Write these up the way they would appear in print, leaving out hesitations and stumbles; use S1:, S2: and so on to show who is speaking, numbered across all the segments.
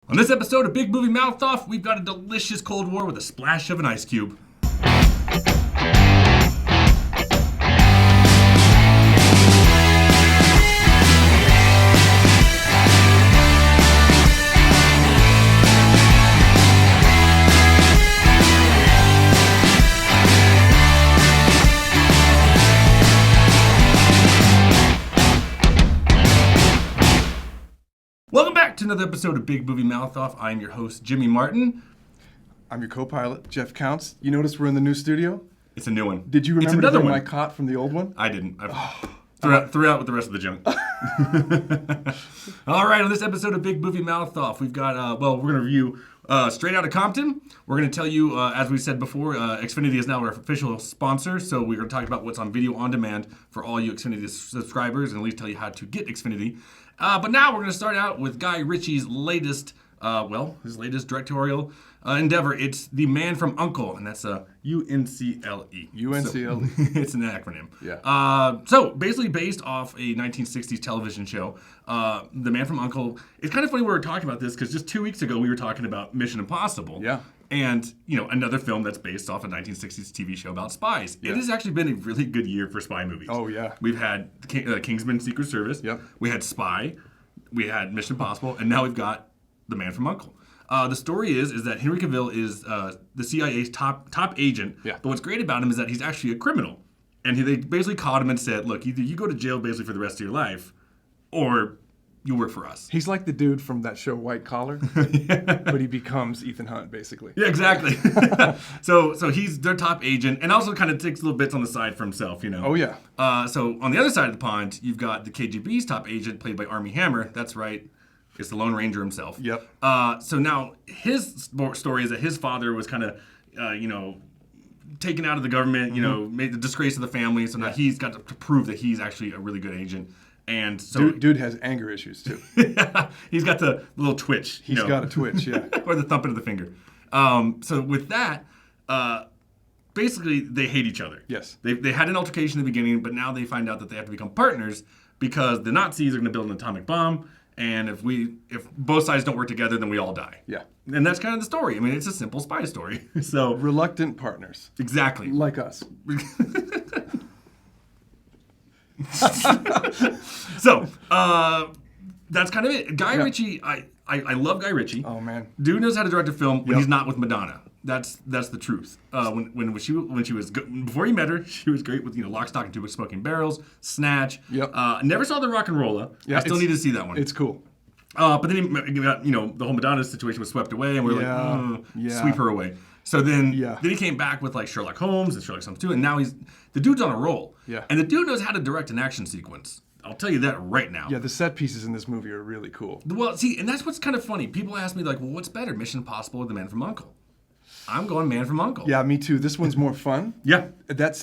S1: On this episode of Big Movie Mouth Off, we've got a delicious Cold War with a splash of an ice cube. Welcome back to another episode of Big Movie Mouth Off. I'm your host, Jimmy Martin.
S2: I'm your co-pilot, Jeff Counts. You notice we're in the new studio?
S1: It's a new one.
S2: Did you remember to bring my cot from the old one?
S1: I didn't. Threw out with the rest of the junk. All right, on this episode of Big Movie Mouth Off, we've got, we're going to review Straight Outta Compton. We're going to tell you, as we said before, Xfinity is now our official sponsor, so we're going to talk about what's on video on demand for all you Xfinity subscribers, and at least tell you how to get Xfinity. But now we're going to start out with Guy Ritchie's latest, his latest directorial endeavor. It's The Man From U.N.C.L.E, and that's U.N.C.L.E.
S2: U.N.C.L.E.
S1: So, it's an acronym.
S2: Yeah.
S1: So basically based off a 1960s television show, The Man From U.N.C.L.E. It's kind of funny we were talking about this because just 2 weeks ago we were talking about Mission Impossible.
S2: Yeah.
S1: And, another film that's based off a 1960s TV show about spies.
S2: Yeah.
S1: It has actually been a really good year for spy movies.
S2: Oh, yeah.
S1: We've had Kingsman Secret Service.
S2: Yep.
S1: We had Spy. We had Mission Impossible. And now we've got The Man From U.N.C.L.E. The story is that Henry Cavill is the CIA's top agent.
S2: Yeah.
S1: But what's great about him is that he's actually a criminal. And they basically caught him and said, look, either you go to jail basically for the rest of your life, or you work for us.
S2: He's like the dude from that show White Collar, but he becomes Ethan Hunt, basically.
S1: Yeah, exactly. So he's their top agent, and also kind of takes little bits on the side for himself,
S2: Oh, yeah.
S1: So on the other side of the pond, you've got the KGB's top agent, played by Armie Hammer. That's right. It's the Lone Ranger himself.
S2: Yep.
S1: So now his story is that his father was kind of, taken out of the government, made the disgrace of the family. So now he's got to prove that he's actually a really good agent. And so
S2: dude has anger issues too.
S1: He's got the little twitch.
S2: He's got a twitch, yeah.
S1: Or the thumping of the finger. So with that, basically they hate each other.
S2: Yes.
S1: They had an altercation in the beginning, but now they find out that they have to become partners because the Nazis are going to build an atomic bomb, and if both sides don't work together, then we all die.
S2: Yeah.
S1: And that's kind of the story. I mean, it's a simple spy story. So
S2: reluctant partners.
S1: Exactly.
S2: Like us.
S1: So, that's kind of it. Guy Ritchie, I love Guy Ritchie.
S2: Oh, man.
S1: Dude knows how to direct a film when he's not with Madonna. That's the truth. When she was good, before you met her, she was great with Lock, Stock, and Two Smoking Barrels, Snatch.
S2: Yep.
S1: Never saw the Rock and Rolla.
S2: Yeah,
S1: I still need to see that one.
S2: It's cool.
S1: But then he got, the whole Madonna situation was swept away, and we were sweep her away. So then he came back with like Sherlock Holmes and Sherlock Holmes 2, and now the dude's on a roll.
S2: Yeah.
S1: And the dude knows how to direct an action sequence. I'll tell you that right now.
S2: Yeah, the set pieces in this movie are really cool.
S1: Well, see, and that's what's kind of funny. People ask me like, well, what's better, Mission Impossible or The Man From U.N.C.L.E? I'm going Man From U.N.C.L.E.
S2: Yeah, me too. This one's more fun.
S1: Yeah.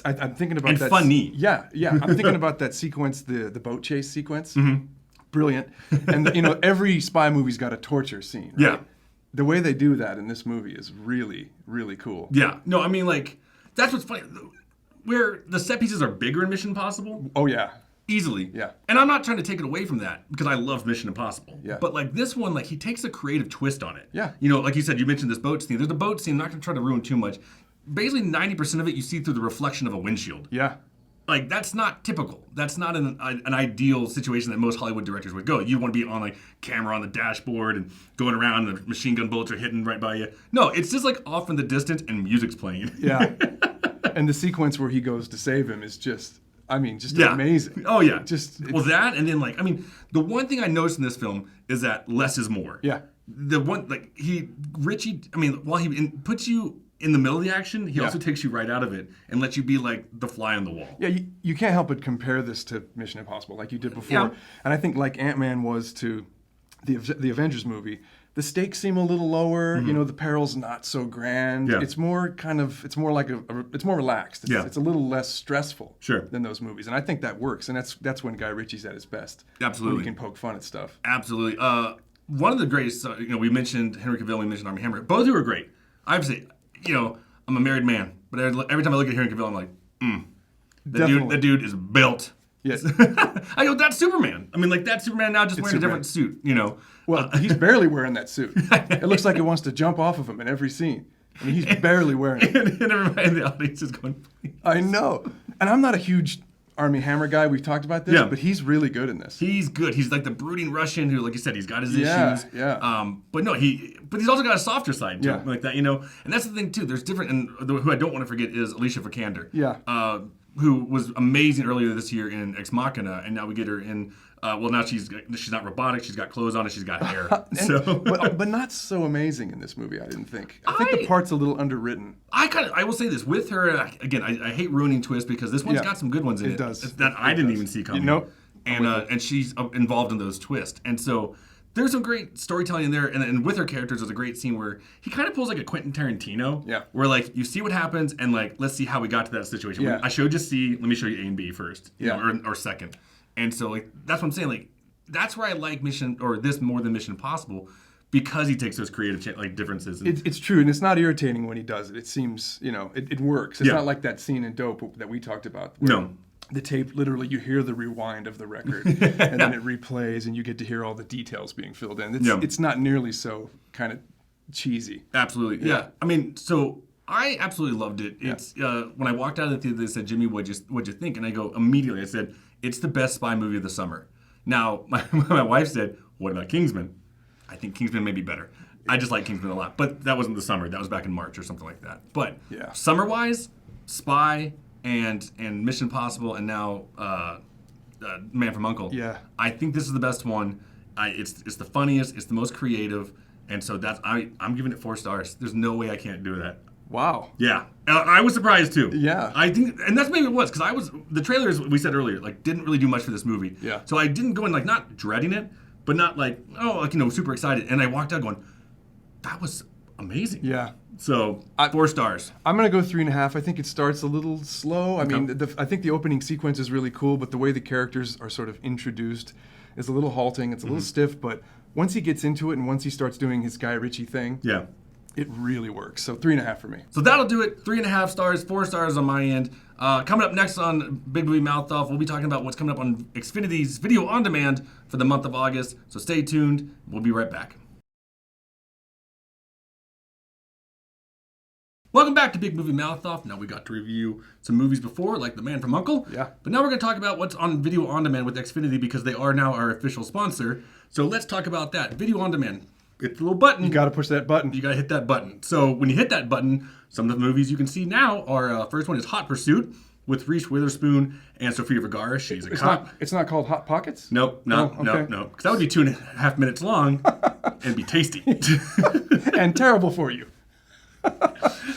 S2: I'm thinking about
S1: and
S2: that.
S1: Funny.
S2: Yeah. I'm thinking about that sequence, the boat chase sequence.
S1: Mm-hmm.
S2: Brilliant. And every spy movie's got a torture scene. Right?
S1: Yeah.
S2: The way they do that in this movie is really, really cool.
S1: Yeah. No, I mean, like, that's what's funny. Where the set pieces are bigger in Mission Impossible.
S2: Oh, yeah.
S1: Easily.
S2: Yeah.
S1: And I'm not trying to take it away from that because I love Mission Impossible.
S2: Yeah.
S1: But like this one, like he takes a creative twist on it.
S2: Yeah.
S1: Like you said, you mentioned this boat scene. There's a boat scene. I'm not going to try to ruin too much. Basically, 90% of it you see through the reflection of a windshield.
S2: Yeah.
S1: Like, that's not typical. That's not an ideal situation that most Hollywood directors would go. You want to be on, like, camera on the dashboard and going around and the machine gun bullets are hitting right by you. No, it's just, like, off in the distance and music's playing.
S2: Yeah. And the sequence where he goes to save him is just amazing.
S1: Oh, yeah.
S2: Well,
S1: that, and then, like, I mean, the one thing I noticed in this film is that less is more.
S2: Yeah.
S1: The one, like, while he puts you in the middle of the action, he also takes you right out of it and lets you be like the fly on the wall.
S2: Yeah, you can't help but compare this to Mission Impossible like you did before.
S1: Yeah.
S2: And I think like Ant-Man was to the Avengers movie, the stakes seem a little lower.
S1: Mm-hmm.
S2: The peril's not so grand.
S1: Yeah.
S2: It's more it's more relaxed. It's a little less stressful than those movies. And I think that works. And that's when Guy Ritchie's at his best.
S1: Absolutely.
S2: When he can poke fun at stuff.
S1: Absolutely. One of the greatest, we mentioned Henry Cavill, we mentioned Armie Hammer. Both who are great. I have to say, I'm a married man, but every time I look at Henry Cavill, I'm like, that dude is built.
S2: Yeah.
S1: I go, that's Superman. I mean, like, that's Superman now just wearing a different suit, you know?
S2: Well, he's barely wearing that suit. It looks like it wants to jump off of him in every scene. I mean, he's barely wearing it.
S1: And everybody in the audience is going, please.
S2: I know. And I'm not a huge Armie Hammer guy. We've talked about this, but he's really good in this.
S1: He's good. He's like the brooding Russian who, like you said, he's got his
S2: issues.
S1: But no, he's also got a softer side to him, like that, you know? And that's the thing, too. There's different, and who I don't want to forget is Alicia Vikander.
S2: Yeah.
S1: Who was amazing earlier this year in Ex Machina, and now we get her in. Now she's not robotic. She's got clothes on and she's got hair.
S2: But not so amazing in this movie. I didn't think. I think the part's a little underwritten.
S1: I will say this with her again. I hate ruining twists because this one's got some good ones in it.
S2: It does.
S1: That I didn't even see coming.
S2: Nope.
S1: And she's involved in those twists, and so. There's some great storytelling in there, and with her characters, there's a great scene where he kind of pulls like a Quentin Tarantino.
S2: Yeah.
S1: Where like you see what happens, and like let's see how we got to that situation.
S2: Yeah.
S1: I showed you C. Let me show you A and B first.
S2: Yeah.
S1: Or second. And so like that's what I'm saying. Like that's where I like this more than Mission Impossible, because he takes those creative differences.
S2: It's true, and it's not irritating when he does it. It seems it works. It's not like that scene in Dope that we talked about.
S1: No.
S2: The tape, literally, you hear the rewind of the record, and then it replays, and you get to hear all the details being filled in. It's not nearly so kind of cheesy.
S1: Absolutely, yeah. I mean, so I absolutely loved it. It's when I walked out of the theater, they said, "Jimmy, what'd you think?" And I go immediately. I said, "It's the best spy movie of the summer." Now, my wife said, "What about Kingsman?" I think Kingsman may be better. I just like Kingsman a lot, but that wasn't the summer. That was back in March or something like that. But summer-wise, Spy. And Mission Impossible, and now Man From U.N.C.L.E.
S2: Yeah,
S1: I think this is the best one. It's the funniest. It's the most creative, and so I'm giving it 4 stars. There's no way I can't do that.
S2: Wow.
S1: Yeah, I was surprised too.
S2: Yeah,
S1: I think, and that's maybe it was because the trailers we said earlier didn't really do much for this movie.
S2: Yeah.
S1: So I didn't go in not dreading it, but not super excited. And I walked out going, that was amazing.
S2: Yeah.
S1: So 4 stars.
S2: I'm gonna go 3.5. I think it starts a little slow. I mean, I think the opening sequence is really cool, but the way the characters are sort of introduced is a little halting. It's a little stiff, but once he gets into it and once he starts doing his Guy Ritchie thing, it really works. So 3.5 for me.
S1: So that'll do it. 3.5 stars, 4 stars on my end. Coming up next on Big Movie Mouth Off, we'll be talking about what's coming up on Xfinity's video on demand for the month of August. So stay tuned. We'll be right back. Welcome back to Big Movie Mouth Off. Now we got to review some movies before, like The Man From U.N.C.L.E.
S2: Yeah.
S1: But now we're going to talk about what's on video on demand with Xfinity because they are now our official sponsor. So let's talk about that. Video on demand. It's the little button.
S2: You got to push that button.
S1: You got to hit that button. So when you hit that button, some of the movies you can see now are, first one is Hot Pursuit with Reese Witherspoon and Sofia Vergara. She's a cop.
S2: It's not called Hot Pockets?
S1: Nope, no. Because that would be 2.5 minutes long and be tasty.
S2: And terrible for you.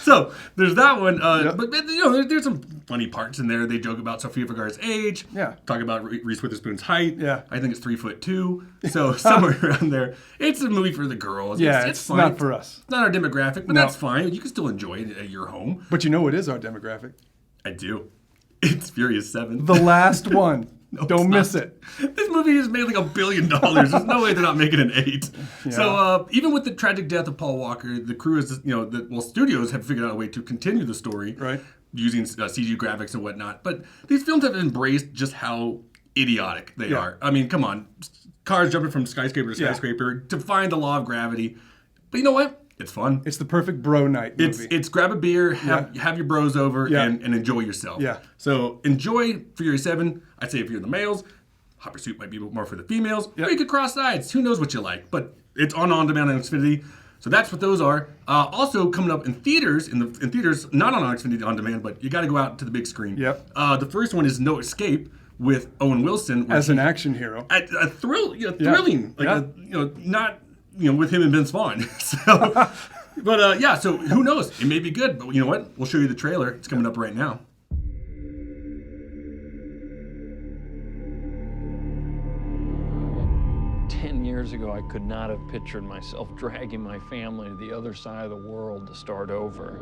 S1: So there's that one, but there's some funny parts in there. They joke about Sofia Vergara's age.
S2: Yeah.
S1: Talk about Reese Witherspoon's height.
S2: Yeah.
S1: I think it's 3'2". So somewhere around there. It's a movie for the girls.
S2: Yeah,
S1: it's
S2: fine. Not for us.
S1: It's not our demographic, but that's fine. You can still enjoy it at your home.
S2: But you know what is our demographic?
S1: I do. It's Furious 7.
S2: The last one. No, don't miss it.
S1: This movie has made like $1 billion. There's no way they're not making an 8. Yeah. So even with the tragic death of Paul Walker, the crew is, studios have figured out a way to continue the story,
S2: right?
S1: Using CG graphics and whatnot. But these films have embraced just how idiotic they are. I mean, come on, cars jumping from skyscraper to skyscraper, defying the law of gravity. But you know what? It's fun.
S2: It's the perfect bro night movie.
S1: It's grab a beer, have your bros over, and enjoy yourself.
S2: Yeah.
S1: So enjoy Furious 7. I'd say if you're the males, Hot Pursuit might be more for the females. Or you could cross sides. Who knows what you like? But it's on demand on Xfinity. So that's what those are. Also coming up in theaters, not on Xfinity on demand, but you got to go out to the big screen.
S2: Yep.
S1: The first one is No Escape with Owen Wilson
S2: as an action hero.
S1: A thrilling, not. With him and Vince Vaughn. So, but so who knows? It may be good, but you know what? We'll show you the trailer. It's coming up right now.
S3: Years ago, I could not have pictured myself dragging my family to the other side of the world to start over.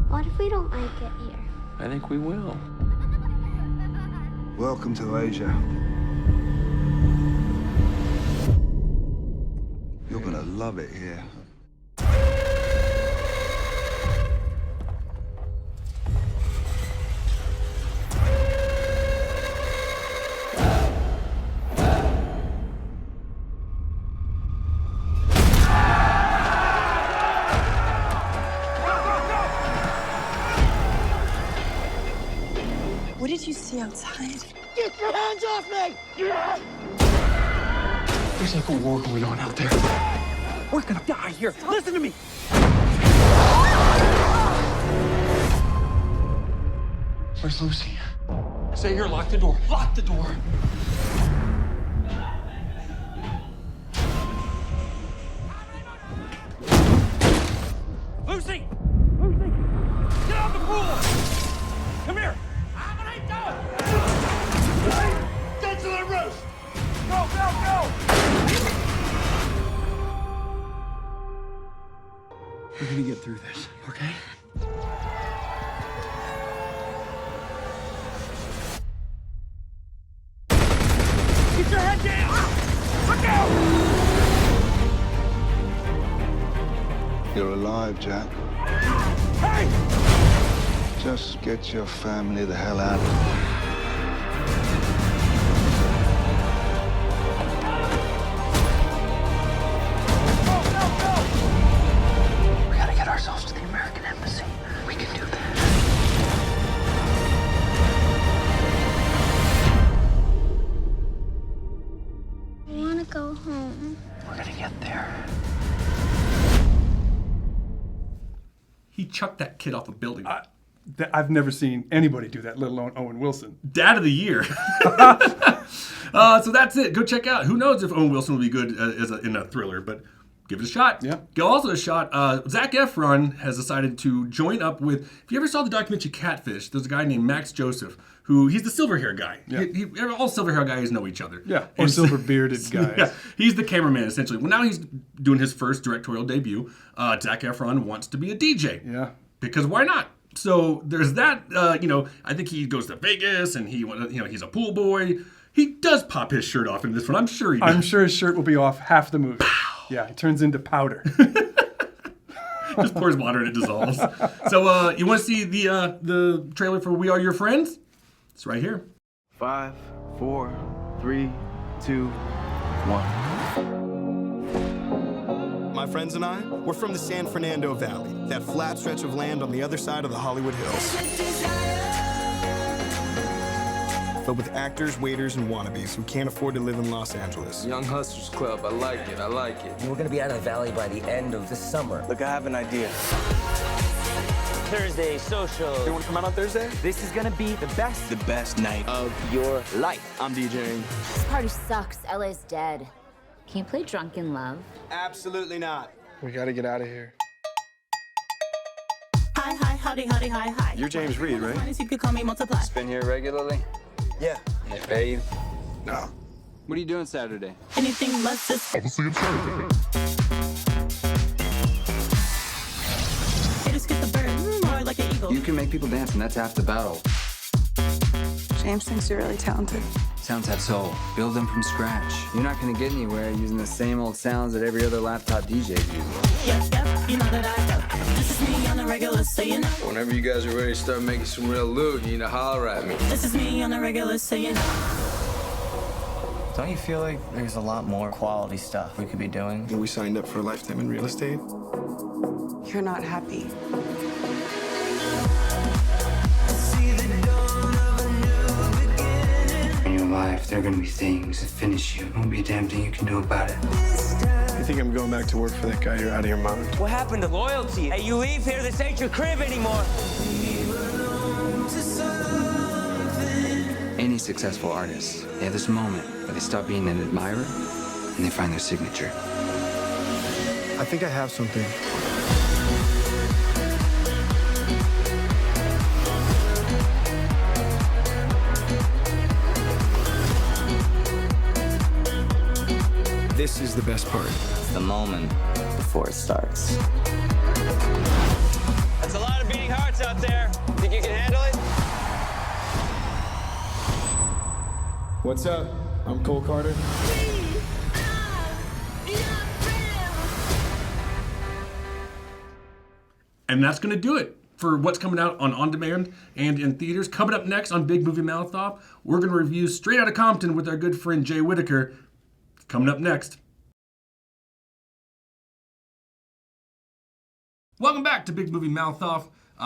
S4: What if we don't like it here?
S3: I think we will.
S5: Welcome to Asia. You're gonna love it here.
S6: did you see outside?
S7: Get your hands off me!
S3: There's like a war going on out there. We're gonna die here. Listen to me. Where's Lucy? Stay here. Lock the door. Lock the door. Lucy! Lucy! Get out of the pool! Come here! What are you doing?
S7: Get to the roof!
S3: Go, go, go! We're gonna get through this, okay? Get your head down! Look out!
S5: You're alive, Jack.
S3: Hey!
S5: Just get your family the hell out of here.
S3: We gotta get ourselves to the American Embassy. We can do that.
S4: I want to go home.
S3: We're gonna get there.
S1: He chucked that kid off a building.
S2: I've never seen anybody do that, let alone Owen Wilson.
S1: Dad of the year. So that's it. Go check out. Who knows if Owen Wilson will be good in a thriller, but give it a shot.
S2: Yeah.
S1: Go also a shot. Zac Efron has decided to join up with. If you ever saw the documentary Catfish, there's a guy named Max Joseph who he's the silver hair guy.
S2: Yeah.
S1: All silver hair guys know each other.
S2: Yeah, or silver bearded guys.
S1: Yeah, he's the cameraman essentially. Well, now he's doing his first directorial debut. Zac Efron wants to be a DJ.
S2: Yeah.
S1: Because why not? So there's that. I think he goes to Vegas and he's a pool boy. He does pop his shirt off in this one. I'm sure he does.
S2: I'm sure his shirt will be off half the movie. Pow. Yeah, it turns into powder.
S1: Just pours water and it dissolves. So you want to see the trailer for We Are Your Friends? It's right here.
S8: 5, 4, 3, 2, 1.
S9: My friends and I, we're from the San Fernando Valley, that flat stretch of land on the other side of the Hollywood Hills. Filled with actors, waiters, and wannabes who can't afford to live in Los Angeles.
S8: Young Hustlers Club, I like it, I like it.
S10: We're gonna be out of the valley by the end of the summer.
S8: Look, I have an idea.
S10: Thursday social.
S8: You wanna come out on Thursday?
S10: This is gonna be the best
S8: night of
S10: your life.
S8: I'm DJing.
S11: This party sucks. LA's dead. Can you play Drunken Love?
S9: Absolutely not.
S8: We gotta get out of here.
S6: Hi, howdy, hi.
S8: You're James Reed, right?
S6: You could call me Multiply.
S8: Been here regularly?
S10: Yeah.
S8: They pay you?
S9: No.
S8: What are you doing Saturday?
S6: Anything less just...
S7: Obviously, it's Saturday.
S6: Haters get the bird, more like an eagle.
S8: You can make people dance, and that's half the battle.
S6: James thinks you're really talented.
S8: Sounds have soul. Build them from scratch. You're not gonna get anywhere using the same old sounds that every other laptop DJ uses.
S6: Yep, you know that I know. This is me on the regular, so you know.
S8: Whenever you guys are ready to start making some real loot, you need to holler at me.
S6: This is me on the regular, so you know.
S10: Don't you feel like there's a lot more quality stuff we could be doing?
S9: We signed up for a lifetime in real estate.
S6: You're not happy.
S8: In your life, there are gonna be things that finish you. There won't be a damn thing you can do about it.
S9: You think I'm going back to work for that guy? You're out of your mind.
S10: What happened to loyalty? Hey, you leave here, this ain't your crib anymore.
S8: Any successful artist, they have this moment where they stop being an admirer and they find their signature.
S9: I think I have something. This is the best part.
S10: It's the moment before it starts.
S3: That's a lot of beating hearts out there. Think you can handle it?
S9: What's up? I'm Cole Carter.
S1: And that's going to do it for what's coming out on demand and in theaters. Coming up next on Big Movie Mouth Off, we're going to review Straight Outta Compton with our good friend Jay Whittaker. Coming up next. Welcome back to Big Movie Mouth Off. We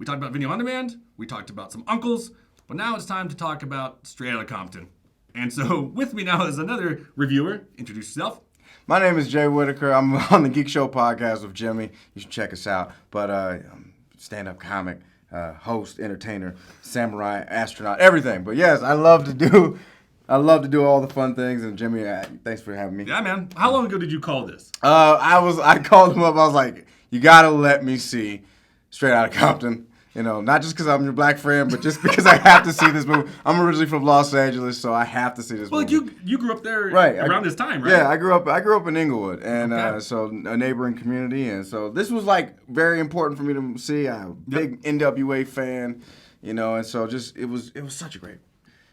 S1: talked about video on demand. We talked about some uncles. But now it's time to talk about Straight Outta Compton. And so with me now is another reviewer. Introduce yourself.
S12: My name is Jay Whittaker. I'm on the Geek Show podcast with Jimmy. You should check us out. But I'm stand-up comic, host, entertainer, samurai, astronaut, everything. But yes, I love to do all the fun things. And Jimmy, thanks for having me.
S1: Yeah, man. How long ago did you call this?
S12: I called him up. I was like, you gotta let me see Straight Outta Compton. You know, not just because I'm your black friend, but just because I have to see this movie. I'm originally from Los Angeles, so I have to see this movie.
S1: Well, you grew up there around this time, right?
S12: Yeah, I grew up in Inglewood, and so a neighboring community, and so this was like very important for me to see. I'm a big NWA fan, you know, and so it was such a great.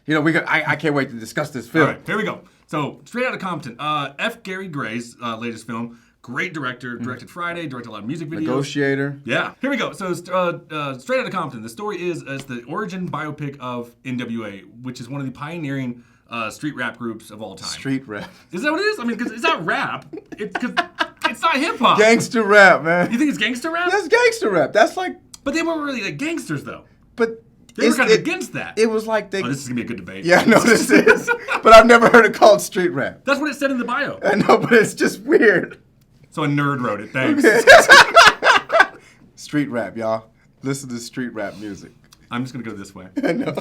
S12: You know, I can't wait to discuss this film.
S1: All right, here we go. So, Straight Outta Compton, F. Gary Gray's latest film. Great director, directed Friday, directed a lot of music videos.
S12: Negotiator.
S1: Yeah. Here we go. So, Straight Outta Compton. The story is the origin biopic of NWA, which is one of the pioneering street rap groups of all time.
S12: Street rap.
S1: Is that what it is? I mean, because it's not rap. It's not hip hop.
S12: Gangster rap, man.
S1: You think it's gangster rap?
S12: That's gangster rap. That's like.
S1: But they weren't really like gangsters, though.
S12: But.
S1: They were kind of against that.
S12: It was like they.
S1: Oh, this is gonna be a good debate.
S12: Yeah, I know this is. But I've never heard it called street rap.
S1: That's what it said in the bio.
S12: I know, but it's just weird.
S1: So a nerd wrote it. Thanks.
S12: Okay. Street rap, y'all. Listen to street rap music.
S1: I'm just gonna go this way.
S12: I know.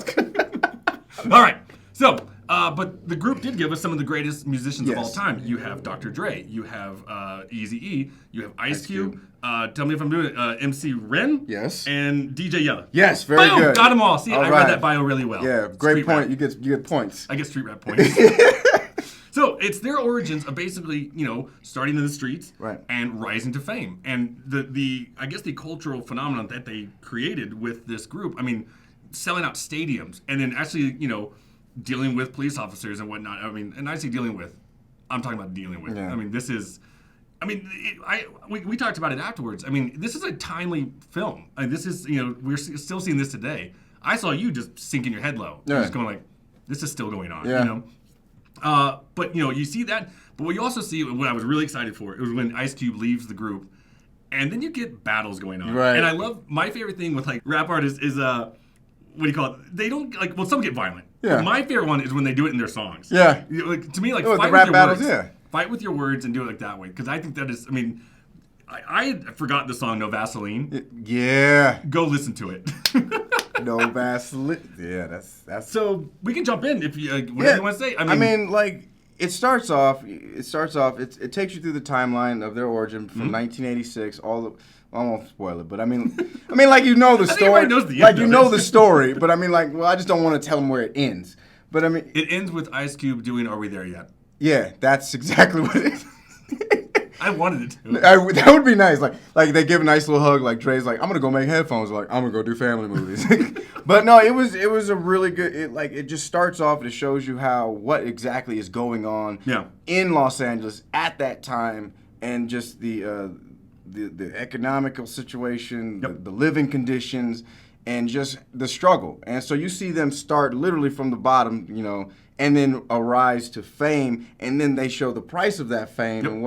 S1: All right. So, but the group did give us some of the greatest musicians of all time. You have Dr. Dre. You have Eazy-E. You have Ice Cube. Tell me if I'm doing it. MC Ren.
S12: Yes.
S1: And DJ Yella.
S12: Yes, very
S1: Boom,
S12: good.
S1: Got them all. See,
S12: all
S1: I read that bio really well.
S12: Yeah, great
S1: Street
S12: point.
S1: Rap.
S12: You get points.
S1: I get street rap points. So it's their origins of basically, you know, starting in the streets and rising to fame. And the I guess the cultural phenomenon that they created with this group, I mean, selling out stadiums and then actually, you know, dealing with police officers and whatnot. I mean, and I say dealing with, I'm talking about dealing with.
S12: Yeah.
S1: I mean, this is, I mean, we talked about it afterwards. I mean, this is a timely film. I mean, this is, you know, we're still seeing this today. I saw you just sinking your head low.
S12: Yeah.
S1: Just going like, this is still going on,
S12: Yeah.
S1: you know? But, you know, you see that. But what you also see, what I was really excited for, it was when Ice Cube leaves the group. And then you get battles going on.
S12: Right.
S1: And I love, my favorite thing with, like, rap artists is, what do you call it? They don't, like, well, some get violent.
S12: Yeah.
S1: But my favorite one is when they do it in their songs.
S12: Yeah.
S1: You know, like, to me, like,
S12: Oh,
S1: fight
S12: the rap
S1: with your
S12: battles,
S1: words.
S12: yeah.
S1: Fight with your words and do it like that way. Because I think that is, I mean, I had forgotten the song No Vaseline.
S12: Yeah.
S1: Go listen to it.
S12: No Vaseline. Yeah, that's.
S1: So we can jump in if you whatever you want to say.
S12: I mean, like it starts off. It takes you through the timeline of their origin from 1986 all the. I won't spoil it, but I mean, like you know the story.
S1: Everybody knows the
S12: like
S1: end
S12: you
S1: of
S12: know
S1: it.
S12: the story, but I mean, like, well, I just don't want to tell them where it ends. But I mean,
S1: it ends with Ice Cube doing "Are We There Yet?"
S12: Yeah, that's exactly what it is.
S1: I wanted it to.
S12: That would be nice. Like they give a nice little hug. Like Dre's like, I'm gonna go make headphones. Like I'm gonna go do family movies. But no, it was a really good. It just starts off and it shows you what exactly is going on in Los Angeles at that time, and just the economical situation, the living conditions, and just the struggle. And so you see them start literally from the bottom, you know, and then arise to fame, and then they show the price of that fame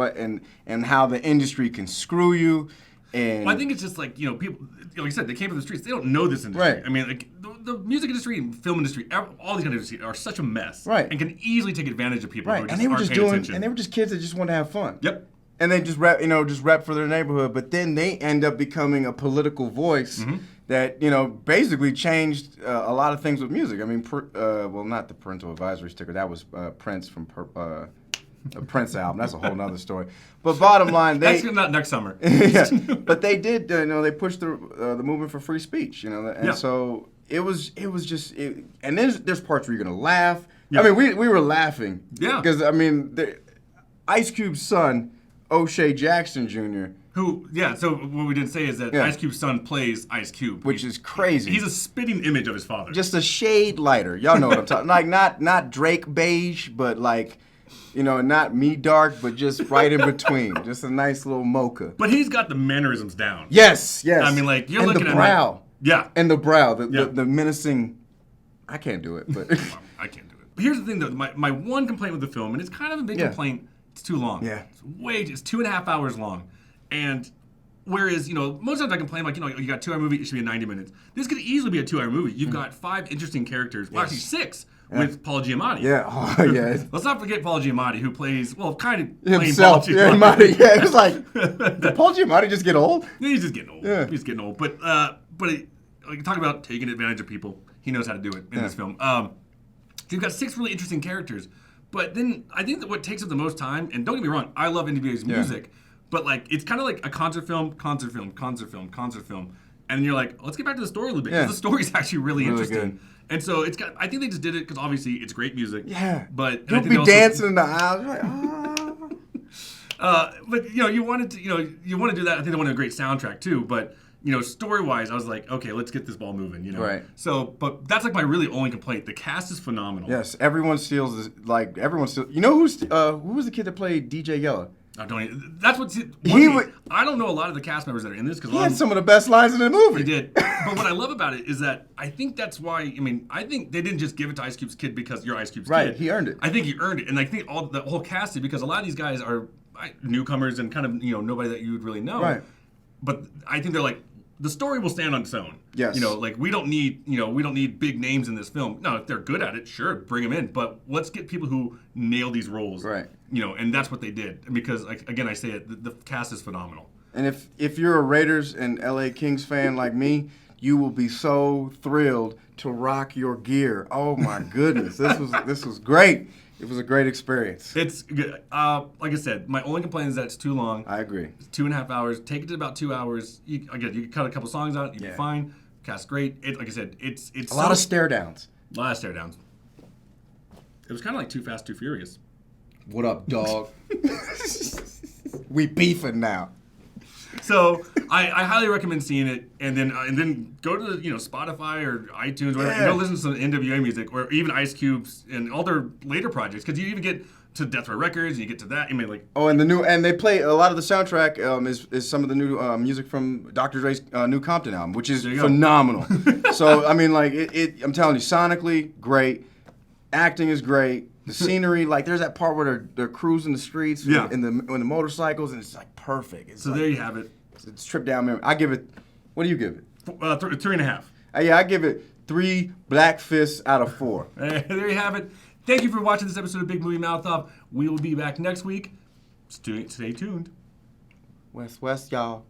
S12: and how the industry can screw you. And
S1: well, I think it's just like, you know, people, like you said, they came from the streets. They don't know this industry.
S12: Right.
S1: I mean, like the music industry and film industry, all these kind of industries are such a mess,
S12: Right.
S1: And can easily take advantage of people who
S12: right,
S1: just
S12: and they were
S1: aren't
S12: just
S1: paying
S12: doing,
S1: attention.
S12: and they were just kids that just wanted to have fun.
S1: Yep.
S12: And they just rep for their neighborhood, but then they end up becoming a political voice that, you know, basically changed a lot of things with music. I mean, well, not the parental advisory sticker. That was Prince from a Prince album. That's a whole nother story. But bottom line,
S1: that's not next summer.
S12: Yeah, but they did. You know, they pushed the movement for free speech. You know, and so it was just. And there's parts where you're gonna laugh. Yeah. I mean, we were laughing.
S1: Yeah.
S12: Because I mean, Ice Cube's son, O'Shea Jackson Jr.
S1: So what we didn't say is that Ice Cube's son plays Ice Cube.
S12: Which is crazy.
S1: He's a spitting image of his father.
S12: Just a shade lighter. Y'all know what I'm talking like not Drake beige, but like, you know, not me dark, but just right in between. Just a nice little mocha.
S1: But he's got the mannerisms down.
S12: Yes.
S1: I mean, like, you're looking
S12: the
S1: at
S12: brow.
S1: Like, yeah.
S12: And the brow, the menacing. I can't do it, but
S1: I can't do it. But here's the thing, though. My one complaint with the film, and it's kind of a big complaint. It's too long.
S12: Yeah.
S1: It's 2.5 hours long. And Whereas, most times I complain, like, you got a 2-hour movie, it should be 90 minutes. This could easily be a 2-hour movie. You've got 5 interesting characters, well, actually 6, with Paul Giamatti.
S12: Yeah, oh, yeah.
S1: Let's not forget Paul Giamatti, who plays, kind of
S12: himself.
S1: playing Paul Giamatti.
S12: Yeah, it was like, did Paul Giamatti just get old?
S1: Yeah, he's just getting old.
S12: Yeah.
S1: He's getting old. But talk about taking advantage of people. He knows how to do it in this film. You've got 6 really interesting characters. But then I think that what takes up the most time, and don't get me wrong, I love NWA's music, but it's kind of like a concert film, and you're like, let's get back to the story a little bit, because the story's actually really interesting. Good. And so I think they just did it because obviously it's great music.
S12: Yeah.
S1: But
S12: you'll be dancing in the aisles. You're like,
S1: but you wanted to, you want to do that. I think they wanted a great soundtrack too, but story-wise, I was like, okay, let's get this ball moving,
S12: Right.
S1: So, but that's like my really only complaint. The cast is phenomenal.
S12: Yes, everyone steals this, everyone steals. You know who was the kid that played DJ Yella?
S1: I don't. That's what I don't know a lot of the cast members that are in this because
S12: he had some of the best lines in the movie.
S1: He did. But what I love about it is that I think that's why. I think they didn't just give it to Ice Cube's kid because you're Ice Cube's kid.
S12: Right, he earned it.
S1: I think he earned it, and I think the whole cast did because a lot of these guys are newcomers and kind of nobody that you would really know.
S12: Right.
S1: But I think they're like. The story will stand on its own.
S12: Yes.
S1: We don't need big names in this film. No, if they're good at it, sure, bring them in. But let's get people who nail these roles.
S12: Right.
S1: And that's what they did. Because, again, I say it, the cast is phenomenal.
S12: And if you're a Raiders and LA Kings fan like me, you will be so thrilled to rock your gear. Oh my goodness, this was great. It was a great experience.
S1: It's good. Like I said, my only complaint is that it's too long.
S12: I agree.
S1: It's 2.5 hours. Take it to about 2 hours. You can cut a couple songs out. You'll be fine. Cast great. Like I said, it's
S12: a lot of stare downs.
S1: A lot of stare downs. It was kind of like Too Fast, Too Furious.
S12: What up, dog? We beefing now.
S1: So I highly recommend seeing it, and then go to Spotify or iTunes, whatever, and go listen to some NWA music or even Ice Cube's and all their later projects, because you even get to Death Row Records and you get to that.
S12: And they play a lot of the soundtrack is some of the new music from Dr. Dre's new Compton album, which is phenomenal. So I'm telling you, sonically great, acting is great. The scenery, there's that part where they're cruising the streets in the motorcycles, and it's perfect. It's
S1: there you have it.
S12: It's trip down memory. I give it. What do you give it?
S1: 3.5.
S12: Yeah, I give it 3 black fists out of 4.
S1: There you have it. Thank you for watching this episode of Big Movie Mouth Off. We will be back next week. Stay tuned.
S12: West, y'all.